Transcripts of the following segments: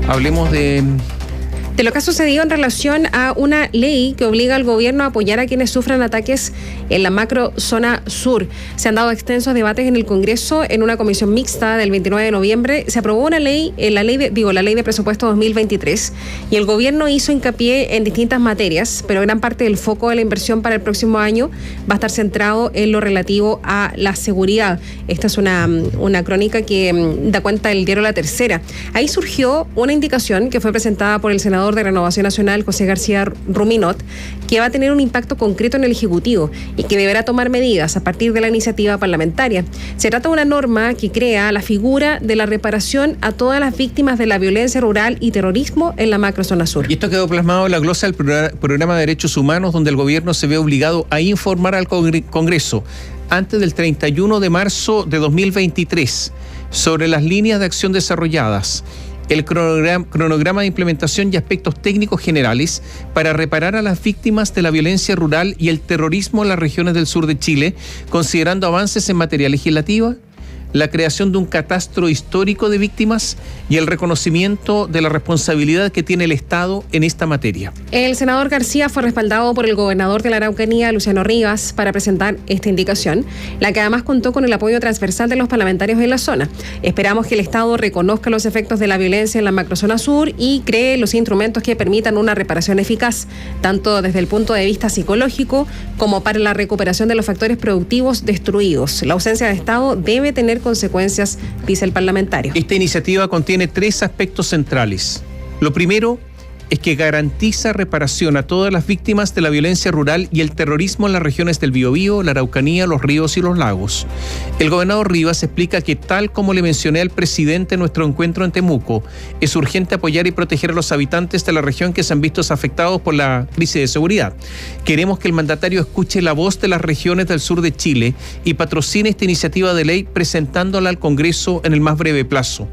Hablemos de lo que ha sucedido en relación a una ley que obliga al gobierno a apoyar a quienes sufran ataques en la macrozona sur. Se han dado extensos debates en el Congreso en una comisión mixta del 29 de noviembre. Se aprobó una ley, la ley de presupuesto 2023, y el gobierno hizo hincapié en distintas materias, pero gran parte del foco de la inversión para el próximo año va a estar centrado en lo relativo a la seguridad. Esta es una crónica que da cuenta del diario La Tercera. Ahí surgió una indicación que fue presentada por el senador de Renovación Nacional, José García Ruminot, que va a tener un impacto concreto en el Ejecutivo y que deberá tomar medidas a partir de la iniciativa parlamentaria. Se trata de una norma que crea la figura de la reparación a todas las víctimas de la violencia rural y terrorismo en la macrozona sur. Y esto quedó plasmado en la glosa del Programa de Derechos Humanos, donde el gobierno se ve obligado a informar al Congreso antes del 31 de marzo de 2023 sobre las líneas de acción desarrolladas, el cronograma de implementación y aspectos técnicos generales para reparar a las víctimas de la violencia rural y el terrorismo en las regiones del sur de Chile, considerando avances en materia legislativa, la creación de un catastro histórico de víctimas y el reconocimiento de la responsabilidad que tiene el Estado en esta materia. El senador García fue respaldado por el gobernador de la Araucanía, Luciano Rivas, para presentar esta indicación, la que además contó con el apoyo transversal de los parlamentarios de la zona. Esperamos que el Estado reconozca los efectos de la violencia en la macrozona sur y cree los instrumentos que permitan una reparación eficaz, tanto desde el punto de vista psicológico como para la recuperación de los factores productivos destruidos. La ausencia de Estado debe tener consecuencias, dice el parlamentario. Esta iniciativa contiene 3 aspectos centrales. Lo primero es que garantiza reparación a todas las víctimas de la violencia rural y el terrorismo en las regiones del Biobío, la Araucanía, los ríos y los lagos. El gobernador Rivas explica que, tal como le mencioné al presidente en nuestro encuentro en Temuco, es urgente apoyar y proteger a los habitantes de la región que se han visto afectados por la crisis de seguridad. Queremos que el mandatario escuche la voz de las regiones del sur de Chile y patrocine esta iniciativa de ley presentándola al Congreso en el más breve plazo.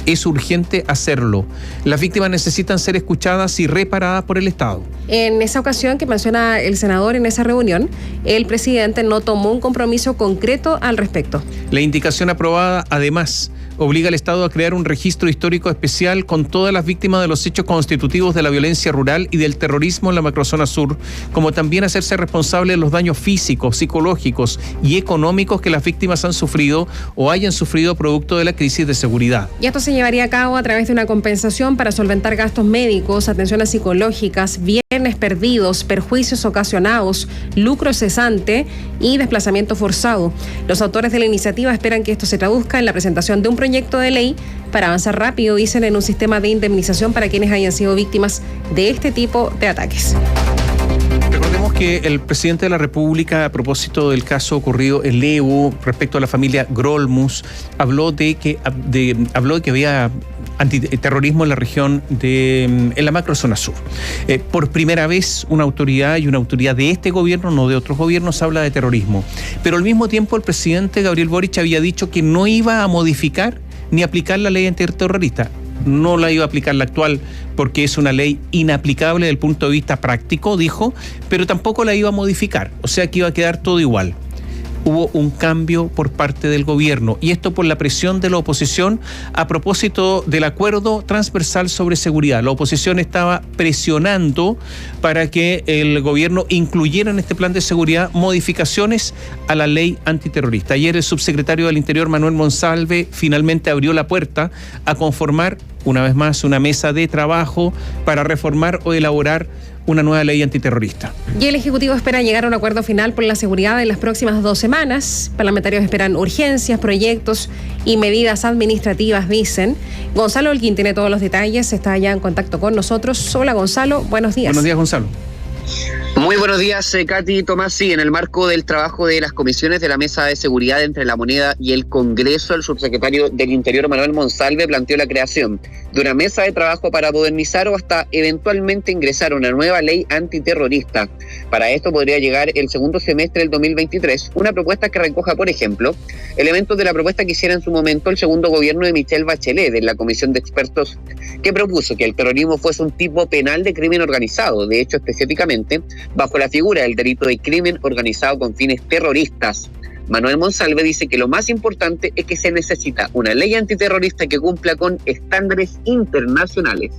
Es urgente hacerlo. Las víctimas necesitan ser escuchadas y reparadas por el Estado. En esa ocasión que menciona el senador en esa reunión, el presidente no tomó un compromiso concreto al respecto. La indicación aprobada, además, obliga al Estado a crear un registro histórico especial con todas las víctimas de los hechos constitutivos de la violencia rural y del terrorismo en la macrozona sur, como también hacerse responsable de los daños físicos, psicológicos y económicos que las víctimas han sufrido o hayan sufrido producto de la crisis de seguridad. Y esto se llevaría a cabo a través de una compensación para solventar gastos médicos, atenciones psicológicas, bienes perdidos, perjuicios ocasionados, lucro cesante y desplazamiento forzado. Los autores de la iniciativa esperan que esto se traduzca en la presentación de un proyecto de ley para avanzar rápido, dicen, en un sistema de indemnización para quienes hayan sido víctimas de este tipo de ataques. Recordemos que el presidente de la República, a propósito del caso ocurrido en Lebu respecto a la familia Grolmus, habló de que había antiterrorismo en la región en la macrozona sur. Por primera vez una autoridad de este gobierno, no de otros gobiernos, habla de terrorismo. Pero al mismo tiempo el presidente Gabriel Boric había dicho que no iba a modificar ni aplicar la ley antiterrorista. No la iba a aplicar la actual porque es una ley inaplicable desde el punto de vista práctico, dijo, pero tampoco la iba a modificar, o sea que iba a quedar todo igual. Hubo un cambio por parte del gobierno, y esto por la presión de la oposición a propósito del acuerdo transversal sobre seguridad. La oposición estaba presionando para que el gobierno incluyera en este plan de seguridad modificaciones a la ley antiterrorista. Ayer el subsecretario del Interior, Manuel Monsalve, finalmente abrió la puerta a conformar una vez más una mesa de trabajo para reformar o elaborar una nueva ley antiterrorista. Y el Ejecutivo espera llegar a un acuerdo final por la seguridad en las próximas 2 semanas. Parlamentarios esperan urgencias, proyectos y medidas administrativas, dicen. Gonzalo Holguín tiene todos los detalles, está ya en contacto con nosotros. Hola, Gonzalo, buenos días. Buenos días, Gonzalo. Muy buenos días, Katy y Tomás. Sí, en el marco del trabajo de las comisiones de la Mesa de Seguridad entre la Moneda y el Congreso, el subsecretario del Interior, Manuel Monsalve, planteó la creación de una mesa de trabajo para modernizar o hasta eventualmente ingresar una nueva ley antiterrorista. Para esto podría llegar el segundo semestre del 2023, una propuesta que recoja, por ejemplo, elementos de la propuesta que hiciera en su momento el segundo gobierno de Michelle Bachelet, de la comisión de expertos que propuso que el terrorismo fuese un tipo penal de crimen organizado, de hecho específicamente bajo la figura del delito de crimen organizado con fines terroristas. Manuel Monsalve dice que lo más importante es que se necesita una ley antiterrorista que cumpla con estándares internacionales.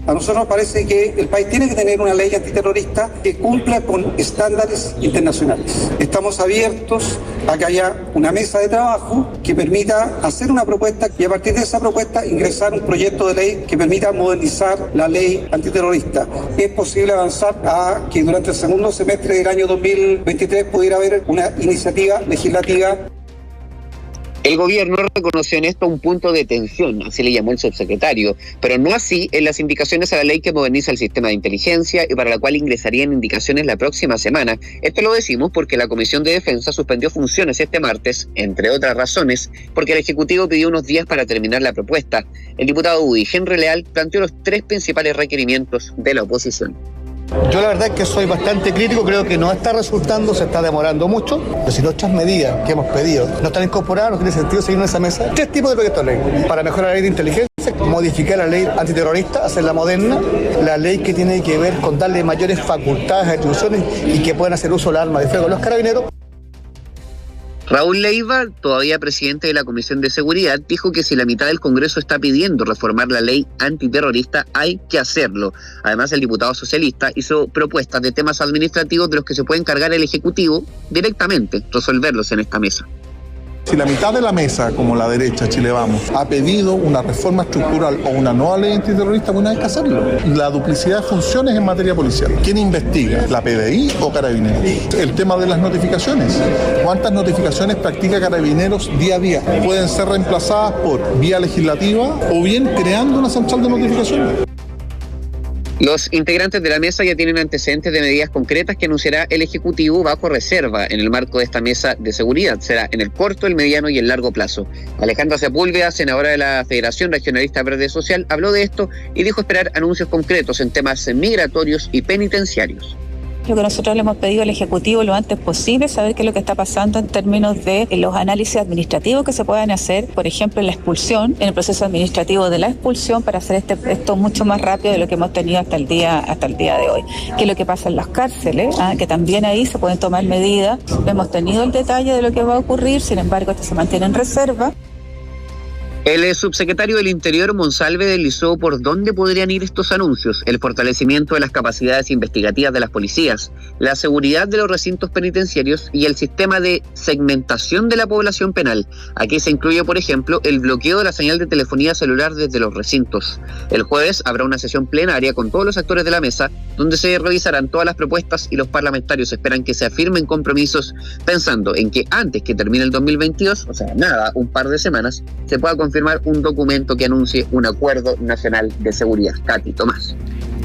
A nosotros nos parece que el país tiene que tener una ley antiterrorista que cumpla con estándares internacionales. Estamos abiertos a que haya una mesa de trabajo que permita hacer una propuesta y a partir de esa propuesta ingresar un proyecto de ley que permita modernizar la ley antiterrorista. Es posible avanzar a que durante el segundo semestre del año 2023 pudiera haber una iniciativa legislativa. El gobierno reconoció en esto un punto de tensión, así le llamó el subsecretario, pero no así en las indicaciones a la ley que moderniza el sistema de inteligencia y para la cual ingresarían indicaciones la próxima semana. Esto lo decimos porque la Comisión de Defensa suspendió funciones este martes, entre otras razones, porque el Ejecutivo pidió unos días para terminar la propuesta. El diputado UDI, Henry Leal, planteó los 3 principales requerimientos de la oposición. Yo la verdad es que soy bastante crítico, creo que no está resultando, se está demorando mucho. Pero si nuestras medidas que hemos pedido no están incorporadas, no tiene sentido seguir en esa mesa. 3 tipos de proyectos de ley. Para mejorar la ley de inteligencia, modificar la ley antiterrorista, hacerla moderna, la ley que tiene que ver con darle mayores facultades a instituciones y que puedan hacer uso del arma de fuego a los carabineros. Raúl Leiva, todavía presidente de la Comisión de Seguridad, dijo que si la mitad del Congreso está pidiendo reformar la ley antiterrorista, hay que hacerlo. Además, el diputado socialista hizo propuestas de temas administrativos de los que se puede encargar el Ejecutivo directamente, resolverlos en esta mesa. Si la mitad de la mesa, como la derecha, Chile Vamos, ha pedido una reforma estructural o una nueva ley antiterrorista, bueno, hay que hacerlo. La duplicidad de funciones en materia policial. ¿Quién investiga? ¿La PDI o Carabineros? El tema de las notificaciones. ¿Cuántas notificaciones practica Carabineros día a día? Pueden ser reemplazadas por vía legislativa o bien creando una central de notificaciones. Los integrantes de la mesa ya tienen antecedentes de medidas concretas que anunciará el Ejecutivo bajo reserva en el marco de esta mesa de seguridad. Será en el corto, el mediano y el largo plazo. Alejandra Sepúlveda, senadora de la Federación Regionalista Verde Social, habló de esto y dijo esperar anuncios concretos en temas migratorios y penitenciarios. Lo que nosotros le hemos pedido al Ejecutivo lo antes posible, saber qué es lo que está pasando en términos de los análisis administrativos que se puedan hacer, por ejemplo, en la expulsión, en el proceso administrativo de la expulsión, para hacer esto mucho más rápido de lo que hemos tenido hasta el día de hoy. ¿Qué es lo que pasa en las cárceles? Que también ahí se pueden tomar medidas. Hemos tenido el detalle de lo que va a ocurrir, sin embargo, esto se mantiene en reserva. El subsecretario del Interior, Monsalve, deslizó por dónde podrían ir estos anuncios: el fortalecimiento de las capacidades investigativas de las policías, la seguridad de los recintos penitenciarios y el sistema de segmentación de la población penal. Aquí se incluye, por ejemplo, el bloqueo de la señal de telefonía celular desde los recintos. El jueves habrá una sesión plenaria con todos los actores de la mesa, donde se revisarán todas las propuestas y los parlamentarios esperan que se afirmen compromisos pensando en que antes que termine el 2022, o sea, nada, un par de semanas, se pueda confirmar un documento que anuncie un acuerdo nacional de seguridad. Katy, Tomás.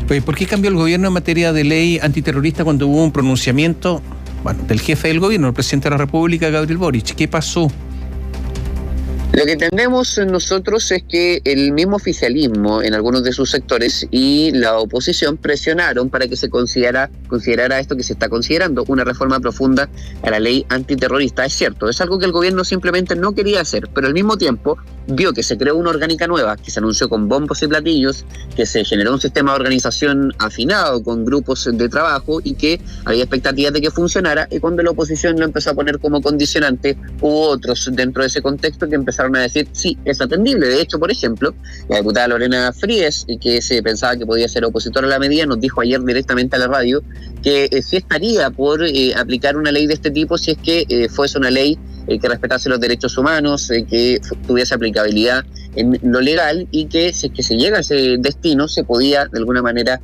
Oye, ¿por qué cambió el gobierno en materia de ley antiterrorista cuando hubo un pronunciamiento, del jefe del gobierno, el presidente de la República, Gabriel Boric? ¿Qué pasó? Lo que entendemos nosotros es que el mismo oficialismo en algunos de sus sectores y la oposición presionaron para que se considerara esto que se está considerando, una reforma profunda a la ley antiterrorista. Es cierto, es algo que el gobierno simplemente no quería hacer, pero al mismo tiempo vio que se creó una orgánica nueva, que se anunció con bombos y platillos, que se generó un sistema de organización afinado con grupos de trabajo y que había expectativas de que funcionara, y cuando la oposición lo empezó a poner como condicionante, hubo otros dentro de ese contexto que empezaron a decir sí, es atendible. De hecho, por ejemplo, la diputada Lorena Fríes, que se pensaba que podía ser opositora a la medida, nos dijo ayer directamente a la radio que sí estaría por aplicar una ley de este tipo si es que fuese una ley que respetase los derechos humanos, que tuviese aplicabilidad en lo legal, y que si es que se llega a ese destino se podía de alguna manera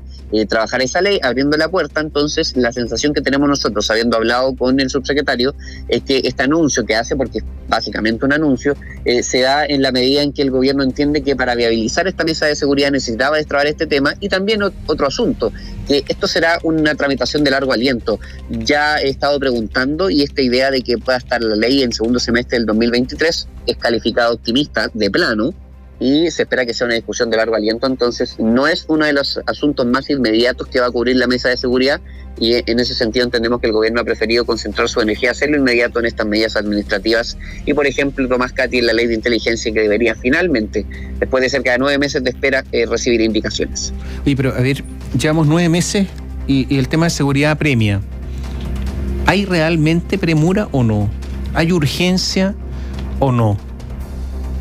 trabajar esa ley abriendo la puerta. Entonces la sensación que tenemos nosotros, habiendo hablado con el subsecretario, es que este anuncio que hace, porque es básicamente un anuncio, se da en la medida en que el gobierno entiende que para viabilizar esta mesa de seguridad necesitaba destrabar este tema. Y también otro asunto, que esto será una tramitación de largo aliento. Ya he estado preguntando, y esta idea de que pueda estar la ley en segundo semestre del 2023 es calificada optimista de plano, y se espera que sea una discusión de largo aliento. Entonces no es uno de los asuntos más inmediatos que va a cubrir la mesa de seguridad, y en ese sentido entendemos que el gobierno ha preferido concentrar su energía, hacerlo inmediato en estas medidas administrativas. Y por ejemplo, Tomás, Katy, en la ley de inteligencia, que debería finalmente, después de cerca de 9 meses de espera, recibir indicaciones. Oye, pero a ver, llevamos 9 meses y el tema de seguridad apremia. ¿Hay realmente premura o no? ¿Hay urgencia o no?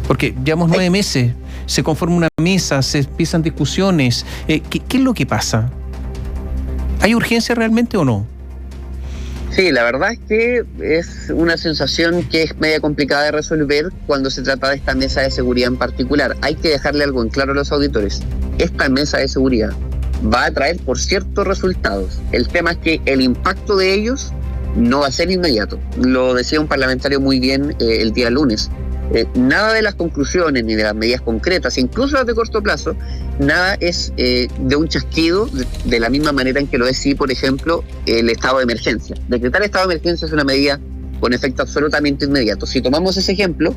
Porque llevamos 9 meses, se conforma una mesa, se empiezan discusiones. ¿Qué es lo que pasa? ¿Hay urgencia realmente o no? Sí, la verdad es que es una sensación que es media complicada de resolver cuando se trata de esta mesa de seguridad en particular. Hay que dejarle algo en claro a los auditores. Esta mesa de seguridad va a traer, por ciertos resultados. El tema es que el impacto de ellos no va a ser inmediato. Lo decía un parlamentario muy bien el día lunes. Nada de las conclusiones ni de las medidas concretas, incluso las de corto plazo, nada es de un chasquido de la misma manera en que lo es, sí, por ejemplo, el estado de emergencia. Decretar estado de emergencia es una medida con efecto absolutamente inmediato. Si tomamos ese ejemplo,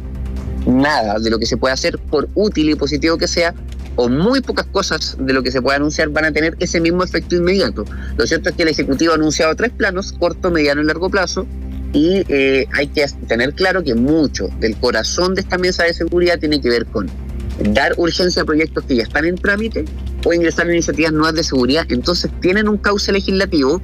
nada de lo que se puede hacer, por útil y positivo que sea, o muy pocas cosas de lo que se pueda anunciar van a tener ese mismo efecto inmediato. Lo cierto es que el Ejecutivo ha anunciado 3 planos, corto, mediano y largo plazo, y hay que tener claro que mucho del corazón de esta mesa de seguridad tiene que ver con dar urgencia a proyectos que ya están en trámite o ingresar iniciativas nuevas de seguridad. Entonces tienen un cauce legislativo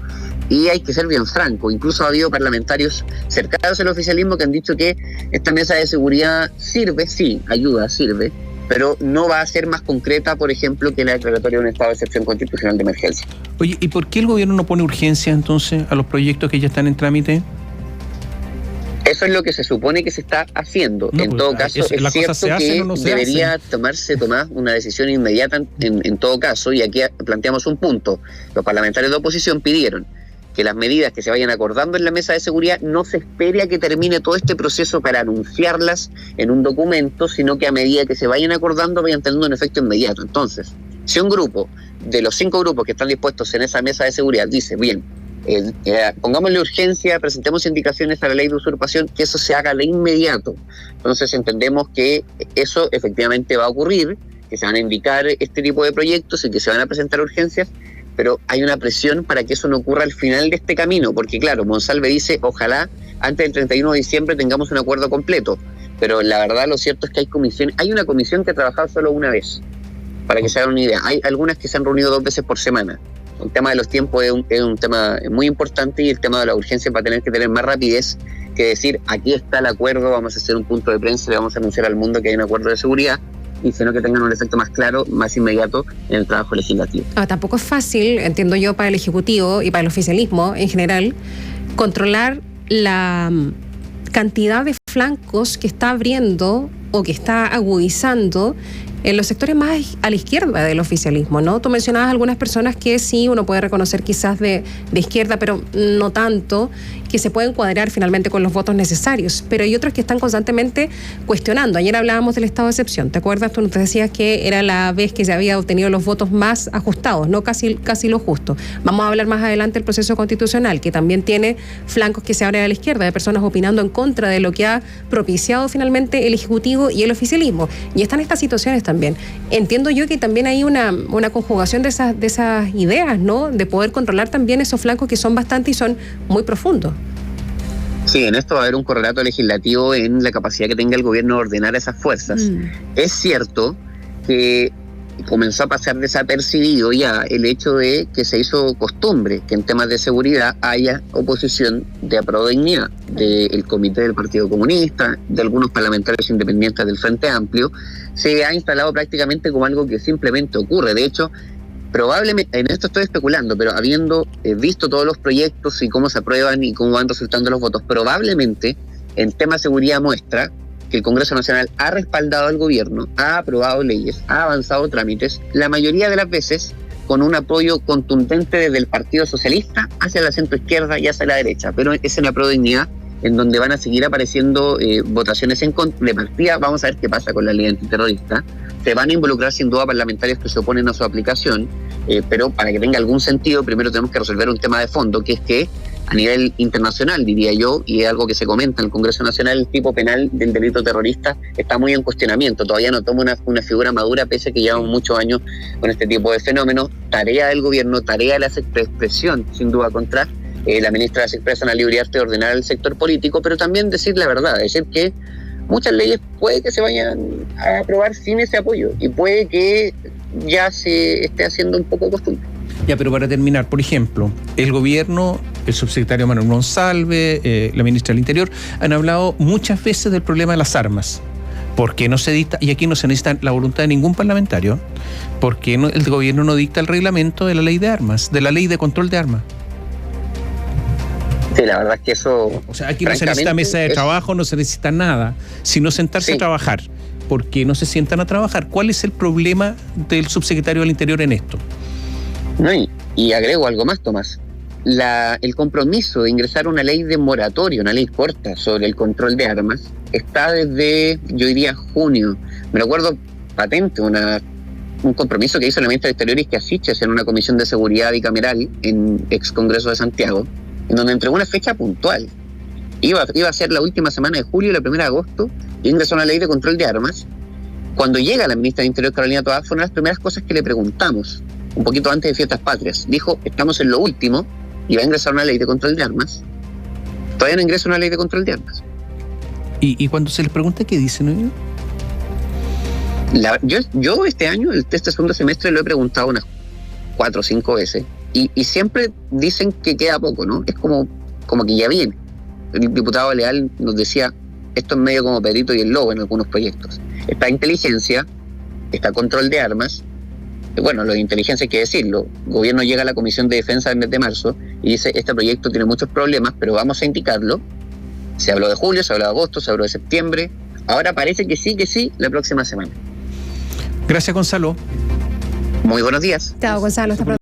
y hay que ser bien franco. Incluso ha habido parlamentarios cercanos al oficialismo que han dicho que esta mesa de seguridad sirve, sí, ayuda, sirve, pero no va a ser más concreta, por ejemplo, que la declaratoria de un estado de excepción constitucional de emergencia. Oye, ¿y por qué el gobierno no pone urgencia entonces a los proyectos que ya están en trámite? Eso es lo que se supone que se está haciendo. No, en todo caso, es cierto que debería tomarse, Tomás, una decisión inmediata en todo caso, y aquí planteamos un punto. Los parlamentarios de oposición pidieron que las medidas que se vayan acordando en la mesa de seguridad no se espere a que termine todo este proceso para anunciarlas en un documento, sino que a medida que se vayan acordando vayan teniendo un efecto inmediato. Entonces, si un grupo de los 5 grupos que están dispuestos en esa mesa de seguridad dice, bien, pongámosle urgencia, presentemos indicaciones a la ley de usurpación, que eso se haga de inmediato. Entonces entendemos que eso efectivamente va a ocurrir, que se van a indicar este tipo de proyectos y que se van a presentar urgencias, pero hay una presión para que eso no ocurra al final de este camino, porque claro, Monsalve dice, ojalá antes del 31 de diciembre tengamos un acuerdo completo, pero la verdad lo cierto es que hay una comisión que ha trabajado solo una vez, para que se hagan una idea. Hay algunas que se han reunido 2 veces por semana. El tema de los tiempos es un tema muy importante, y el tema de la urgencia va a tener que tener más rapidez que decir, aquí está el acuerdo, vamos a hacer un punto de prensa, le vamos a anunciar al mundo que hay un acuerdo de seguridad, y sino que tengan un efecto más claro, más inmediato en el trabajo legislativo. Tampoco es fácil, entiendo yo, para el Ejecutivo y para el oficialismo en general, controlar la cantidad de flancos que está abriendo o que está agudizando en los sectores más a la izquierda del oficialismo, ¿no? Tú mencionabas algunas personas que sí, uno puede reconocer quizás de izquierda, pero no tanto, que se pueden cuadrar finalmente con los votos necesarios, pero hay otros que están constantemente cuestionando. Ayer hablábamos del estado de excepción, ¿te acuerdas? Tú nos decías que era la vez que se había obtenido los votos más ajustados, no casi lo justo. Vamos a hablar más adelante del proceso constitucional, que también tiene flancos que se abren a la izquierda, de personas opinando en contra de lo que ha propiciado finalmente el Ejecutivo y el oficialismo. Y están estas situaciones también. Entiendo yo que también hay una conjugación de esas ideas, ¿no? De poder controlar también esos flancos que son bastante y son muy profundos. Sí, en esto va a haber un correlato legislativo en la capacidad que tenga el gobierno de ordenar esas fuerzas. Es cierto que comenzó a pasar desapercibido ya el hecho de que se hizo costumbre que en temas de seguridad haya oposición de Apruebo Dignidad, del Comité del Partido Comunista, de algunos parlamentarios independientes del Frente Amplio. Se ha instalado prácticamente como algo que simplemente ocurre. De hecho, probablemente, en esto estoy especulando, pero habiendo visto todos los proyectos y cómo se aprueban y cómo van resultando los votos, probablemente en tema de seguridad muestra que el Congreso Nacional ha respaldado al gobierno, ha aprobado leyes, ha avanzado trámites, la mayoría de las veces con un apoyo contundente desde el Partido Socialista hacia la centroizquierda y hacia la derecha, pero es en Apruebo Dignidad en donde van a seguir apareciendo votaciones en contra. De partida, vamos a ver qué pasa con la ley antiterrorista. Se van a involucrar sin duda parlamentarios que se oponen a su aplicación, pero para que tenga algún sentido, primero tenemos que resolver un tema de fondo, que es que a nivel internacional, diría yo, y es algo que se comenta en el Congreso Nacional, el tipo penal del delito terrorista está muy en cuestionamiento. Todavía no toma una figura madura, pese a que llevamos muchos años con este tipo de fenómenos. Tarea del gobierno, tarea de la expresión, sin duda contra. La ministra se expresa en la libre arte de ordenar el sector político, pero también decir la verdad, decir que muchas leyes puede que se vayan a aprobar sin ese apoyo y puede que ya se esté haciendo un poco costumbre. Ya, pero para terminar, por ejemplo, el gobierno el subsecretario Manuel Monsalve, la ministra del Interior, han hablado muchas veces del problema de las armas. Porque no se dicta, y aquí no se necesita la voluntad de ningún parlamentario, porque el gobierno no dicta el reglamento de la ley de armas, de la ley de control de armas. Sí, la verdad es que eso... O sea, aquí no se necesita mesa de trabajo, no se necesita nada, sino sentarse a trabajar. ¿Por qué no se sientan a trabajar? ¿Cuál es el problema del subsecretario del Interior en esto? No, y agrego algo más, Tomás. El compromiso de ingresar una ley de moratorio, una ley corta sobre el control de armas, está desde, yo diría, junio. Me recuerdo patente un compromiso que hizo la ministra de Exteriores que Asiches en una comisión de seguridad bicameral en ex Congreso de Santiago, en donde entregó una fecha puntual. Iba a ser la última semana de julio y la primera de agosto, y ingresó una ley de control de armas. Cuando llega la ministra de Interior, Carolina Toá, fue una de las primeras cosas que le preguntamos, un poquito antes de Fiestas Patrias. Dijo, estamos en lo último, y va a ingresar una ley de control de armas. Todavía no ingresa una ley de control de armas. ¿Y cuando se les pregunta qué dicen? Yo este año, este segundo semestre, lo he preguntado unas 4 o 5 veces, y siempre dicen que queda poco, ¿no? Es como que ya viene. El diputado Leal nos decía, esto es medio como Pedrito y el Lobo en algunos proyectos. Está inteligencia, está control de armas. Bueno, lo de inteligencia hay que decirlo. El gobierno llega a la Comisión de Defensa el mes de marzo y dice, este proyecto tiene muchos problemas, pero vamos a indicarlo. Se habló de julio, se habló de agosto, se habló de septiembre. Ahora parece que sí, la próxima semana. Gracias, Gonzalo. Muy buenos días. Chao, Gonzalo. Hasta pronto.